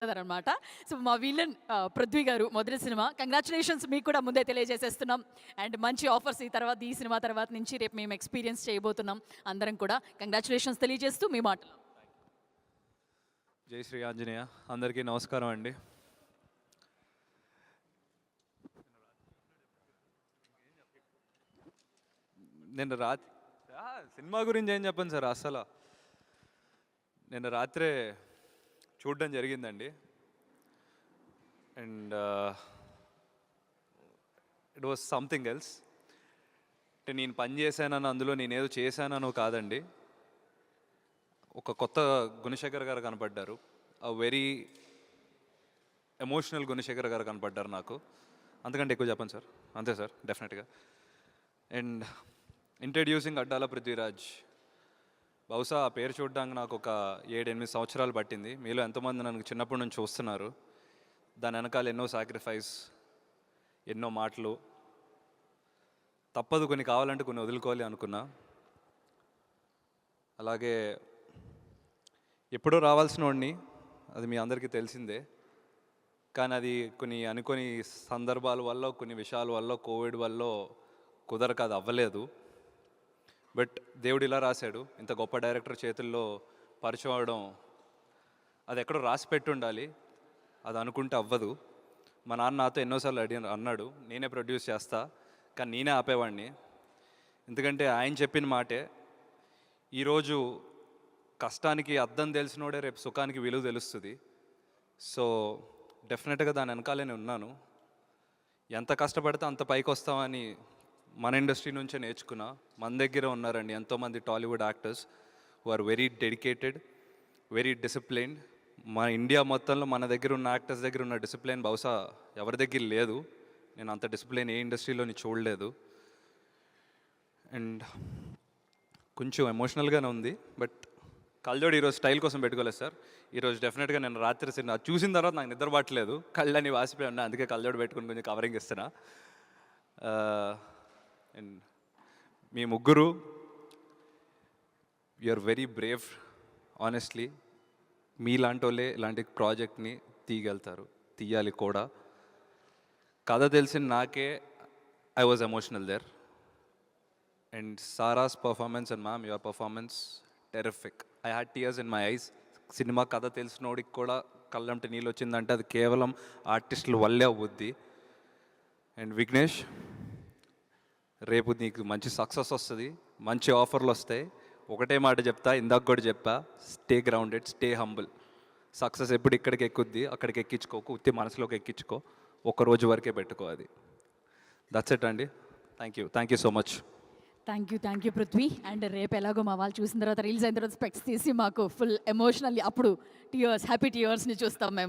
అనమాట. సో మా విలన్ పృథ్వీ గారు మొదటి సినిమా. కంగ్రాచులేషన్స్ మీకు కూడా ముందే తెలియజేసేస్తున్నాం. అండ్ మంచి ఆఫర్స్ ఈ సినిమా తర్వాత నుంచి రేపు మేము ఎక్స్పీరియన్స్ చేయబోతున్నాం అందరం కూడా. కంగ్రాచులేషన్స్ తెలియజేస్తూ మీ మాటలు. జై శ్రీ ఆంజనేయ, అందరికీ నమస్కారం అండి. నిన్న రాత్రి సినిమా గురించి ఏం చెప్పండి సార్, అసలు నిన్న రాత్రే చూడడం జరిగిందండి. And it was something else. అంటే నేను పని చేశానని, అందులో నేనేదో చేశాననో కాదండి, ఒక కొత్త గుణశేఖర్ గారు కనపడ్డారు. వెరీ ఎమోషనల్ గుణశేఖర్ గారు కనపడ్డారు నాకు. అంతకంటే ఎక్కువ చెప్పండి సార్. అంతే సార్, డెఫినెట్గా. And introducing Addala Prithviraj. బహుశా ఆ పేరు చూడడానికి నాకు ఒక 7-8 సంవత్సరాలు పట్టింది. మీలో ఎంతోమంది నన్ను చిన్నప్పటి నుంచి చూస్తున్నారు. దాని వెనకాల ఎన్నో సాక్రిఫైస్, ఎన్నో మాటలు. తప్పదు, కొన్ని కావాలంటే కొన్ని వదులుకోవాలి అనుకున్నా. అలాగే ఎప్పుడో రావాల్సిన వాడిని, అది మీ అందరికీ తెలిసిందే. కానీ అది కొన్ని అనుకోని సందర్భాల వల్ల, కొన్ని విషయాల వల్ల, కోవిడ్ వల్ల కుదరక అది అవ్వలేదు. బట్ దేవుడు ఇలా రాశాడు. ఇంత గొప్ప డైరెక్టర్ చేతుల్లో పరిచయం అవడం, అది ఎక్కడో రాసి పెట్టి ఉండాలి. అది అనుకుంటే అవ్వదు. మా నాన్న నాతో ఎన్నోసార్లు అన్నాడు, నేనే ప్రొడ్యూస్ చేస్తా, కానీ నేనే ఆపేవాడిని. ఎందుకంటే ఆయన చెప్పిన మాటే, ఈరోజు కష్టానికి అర్థం తెలిసినోడే రేపు సుఖానికి విలువ తెలుస్తుంది. సో డెఫినెట్గా దాని వెనకాలనే ఉన్నాను. ఎంత కష్టపడితే అంత పైకి వస్తామని మన ఇండస్ట్రీ నుంచే నేర్చుకున్నా. మన దగ్గర ఉన్నారండి ఎంతోమంది Tollywood actors who are very dedicated, very disciplined. మన ఇండియా మొత్తంలో మన దగ్గర ఉన్న యాక్టర్స్ దగ్గర ఉన్న డిసిప్లైన్ బహుశా ఎవరి దగ్గర లేదు. నేను అంత డిసిప్లైన్ ఏ ఇండస్ట్రీలోని చూడలేదు. అండ్ కొంచెం ఎమోషనల్గానే ఉంది. బట్ కళ్ళజోడు ఈరోజు స్టైల్ కోసం పెట్టుకోలేదు సార్. ఈరోజు డెఫినెట్గా నేను రాత్రి సినిమా చూసిన తర్వాత నాకు నిద్ర పట్టలేదు, కళ్ళని వాసిపోయి ఉన్నా. అందుకే కళ్ళజోడు పెట్టుకుని కొంచెం కవరింగ్ ఇస్తున్నా. అండ్ మీ ముగ్గురు, you are very brave. Honestly మీలాంటి వాళ్ళే ఇలాంటి ప్రాజెక్ట్ని తీయాలి కూడా. కథ తెలిసిన నాకే I was emotional there. And Sara's performance and ma'am, your performance terrific. I had tears in my eyes. Cinema కథ తెలిసినోడికి కూడా కళ్ళంటి నీళ్ళు వచ్చిందంటే అది కేవలం ఆర్టిస్టుల వల్లే అవుద్ది. అండ్ విఘ్నేష్, రేపు నీకు మంచి సక్సెస్ వస్తుంది, మంచి ఆఫర్లు వస్తాయి. ఒకటే మాట చెప్తా, ఇందాక కూడా చెప్పా, stay grounded, stay humble. Success ఎప్పుడు ఇక్కడికి ఎక్కుద్ది, అక్కడికి ఎక్కించుకోకు, ఉత్తి మనసులోకి ఎక్కించుకో, ఒక్కరోజు వరకే పెట్టుకో. అది దట్స్ ఇట్ అండి. Thank you so much. Thank you Prithvi. And రేపు ఎలాగో మా వాళ్ళు చూసిన తర్వాత రిలీజ్ అయిన తర్వాత స్పెక్స్ తీసి మాకు ఫుల్ ఎమోషనల్లీ అప్పుడు హ్యాపీ టీయర్స్ని చూస్తాం మేము.